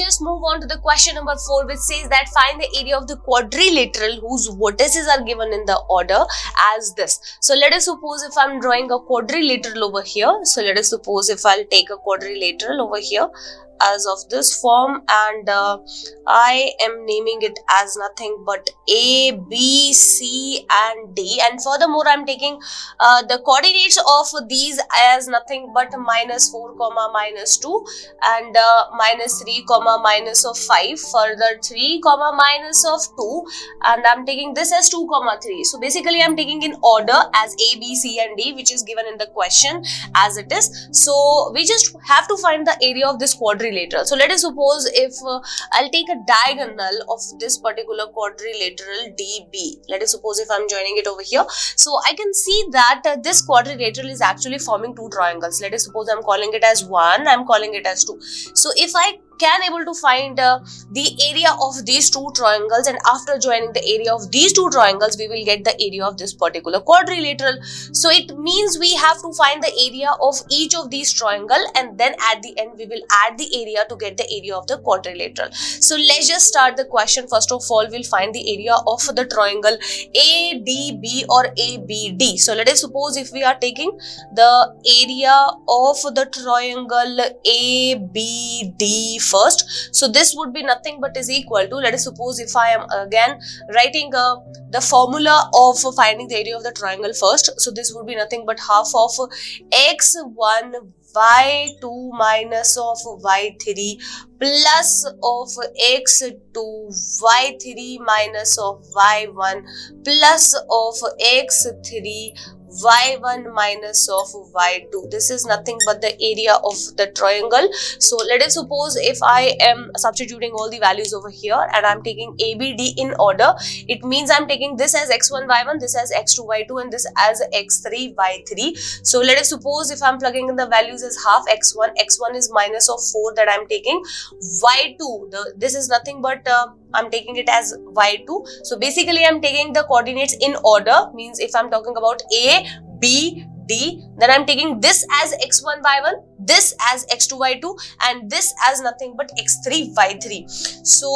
just move on to the question number 4, which says that find the area of the quadrilateral whose vertices are given in the order as this. So let us suppose if I'm drawing a quadrilateral over here. So let us suppose if I'll take a quadrilateral over here as of this form, and I am naming it as nothing but A, B, C and D, and furthermore I'm taking the coordinates of these as nothing but -4, -2 and -3, -5, further 3, -2, and I'm taking this as 2, 3. So basically I'm taking in order as A, B, C and D, which is given in the question as it is. So we just have to find the area of this quadrilateral. So let us suppose if I'll take a diagonal of this particular quadrilateral DB. Let us suppose if I'm joining it over here. So I can see that this quadrilateral is actually forming two triangles. Let us suppose I'm calling it as 1, I'm calling it as 2. So if I can able to find the area of these two triangles, and after joining the area of these two triangles we will get the area of this particular quadrilateral. So it means we have to find the area of each of these triangle, and then at the end we will add the area to get the area of the quadrilateral. So let's just start the question. First of all, we'll find the area of the triangle ADB or ABD. So let us suppose if we are taking the area of the triangle ABD first, so this would be nothing but is equal to, let us suppose if I am again writing the formula of finding the area of the triangle first, so this would be nothing but half of x1 y2 minus of y3 plus of x2 y3 minus of y1 plus of x3 y1 minus of y2. This is nothing but the area of the triangle. So let us suppose if I am substituting all the values over here and I'm taking ABD in order, it means I'm taking this as x1 y1, this as x2 y2 and this as x3 y3. So let us suppose if I'm plugging in the values as half x1 is minus of 4 that I'm taking, y2 this is nothing but I'm taking it as y2. So basically I'm taking the coordinates in order, means if I'm talking about A, B, D, then I'm taking this as x1 y1, this as x2 y2 and this as nothing but x3 y3. So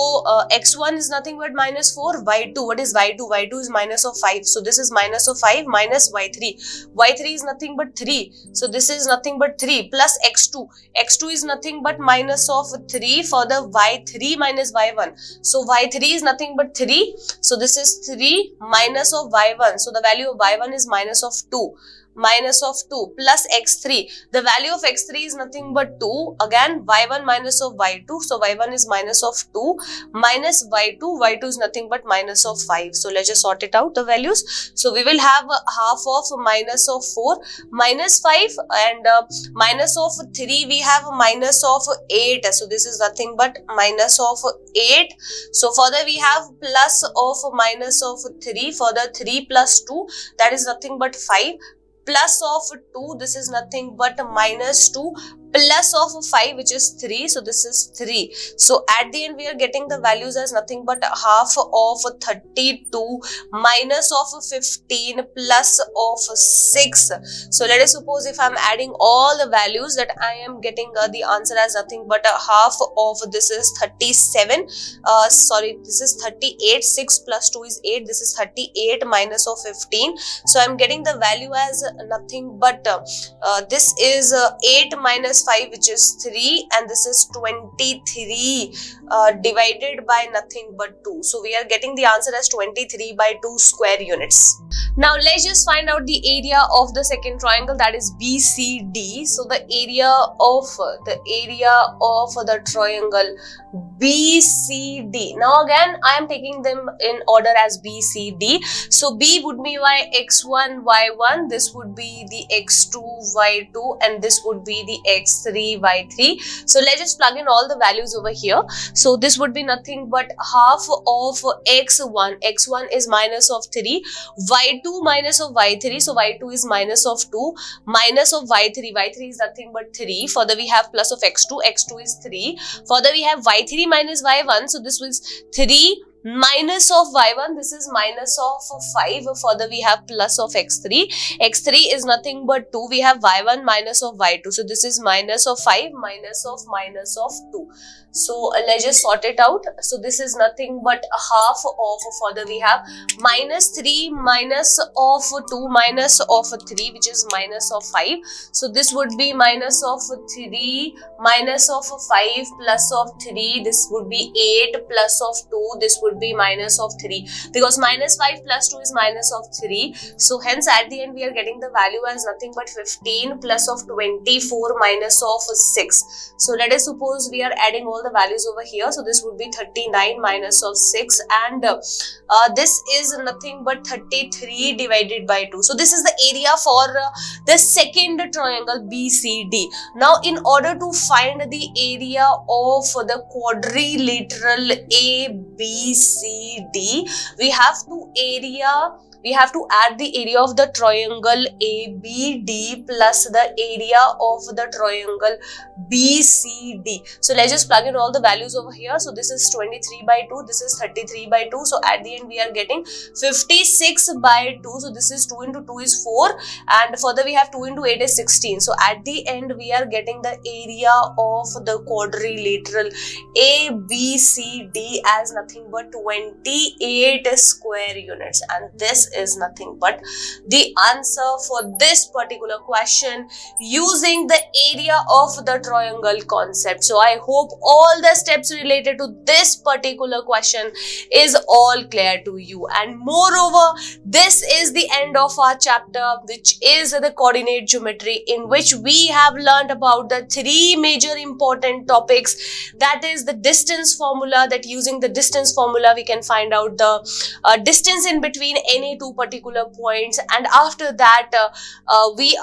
x1 is nothing but -4, y2, what is y2? y2 is minus of 5, so this is minus of 5 minus y3. y3 is nothing but 3, so this is nothing but 3 plus x2. x2 is nothing but minus of 3 for the y3 minus y1. So y3 is nothing but 3, so this is 3 minus of y1. So the value of y1 is minus of 2. Minus of 2 plus x3. The value of x3 is nothing but 2. Again y1 minus of y2. So y1 is minus of 2 minus y2. y2 is nothing but minus of 5. So let's just sort it out the values. So we will have half of minus of 4 minus 5 and minus of 3 we have minus of 8. So this is nothing but minus of 8. So further we have plus of minus of 3. Further 3 plus 2, that is nothing but 5. Plus of 2, this is nothing but minus 2 plus of 5, which is 3, so this is 3. So at the end we are getting the values as nothing but half of 32 minus of 15 plus of 6. So let us suppose if I'm adding all the values, that I am getting the answer as nothing but half of, this is 37, sorry, this is 38, 6 plus 2 is 8, this is 38 minus of 15. So I'm getting the value as nothing but this is 8 minus 5, which is 3, and this is 23 divided by nothing but 2. So we are getting the answer as 23 by 2 square units. Now let's just find out the area of the second triangle, that is BCD. So the area of the triangle BCD. Now again I am taking them in order as BCD. So B would be my x1 y1, this would be the x2 y2 and this would be the x3 y3. So let's just plug in all the values over here. So this would be nothing but half of x1. x1 is minus of 3, y2 minus of y3, so y2 is minus of 2, minus of y3. y3 is nothing but 3. Further we have plus of x2. x2 is 3. Further we have y3 minus y1, so this was 3 minus of y1, this is minus of 5, further we have plus of x3. x3 is nothing but 2, we have y1 minus of y2, so this is minus of 5 minus of 2. So let's just sort it out. So this is nothing but half of, further we have minus 3 minus of 2 minus of 3, which is minus of 5. So this would be minus of 3 minus of 5 plus of 3, this would be 8 plus of 2, this would be minus of 3, because minus 5 plus 2 is minus of 3. So hence at the end we are getting the value as nothing but 15 plus of 24 minus of 6. So let us suppose we are adding all the values over here. So this would be 39 minus of 6, and this is nothing but 33 divided by 2. So this is the area for the second triangle BCD. Now in order to find the area of the quadrilateral ABCD, we have to add the area of the triangle ABD plus the area of the triangle BCD. So let's just plug in all the values over here. So this is 23 by 2, this is 33 by 2. So at the end we are getting 56 by 2. So this is 2 into 2 is 4, and further we have 2 into 8 is 16. So at the end we are getting the area of the quadrilateral ABCD as nothing but 28 square units, and this is nothing but the answer for this particular question using the area of the triangle concept. So I hope all the steps related to this particular question is all clear to you, and moreover this is the end of our chapter, which is the coordinate geometry, in which we have learned about the three major important topics, that is the distance formula, that using the distance formula we can find out the distance in between any two particular points, and after that we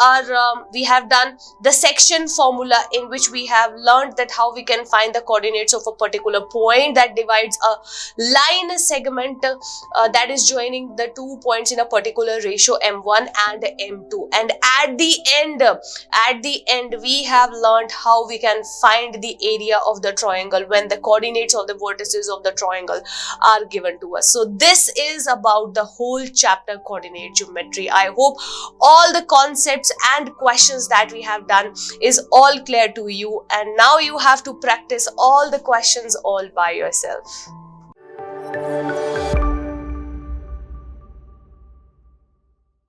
have done the section formula, in which we have learned that how we can find the coordinates of a particular point that divides a line segment that is joining the 2 points in a particular ratio m1 and m2, and at the end we have learned how we can find the area of the triangle when the coordinates of the vertices of the triangle are given to us. So this is about the whole chapter coordinate geometry. I hope all the concepts and questions that we have done is all clear to you, and now you have to practice all the questions all by yourself.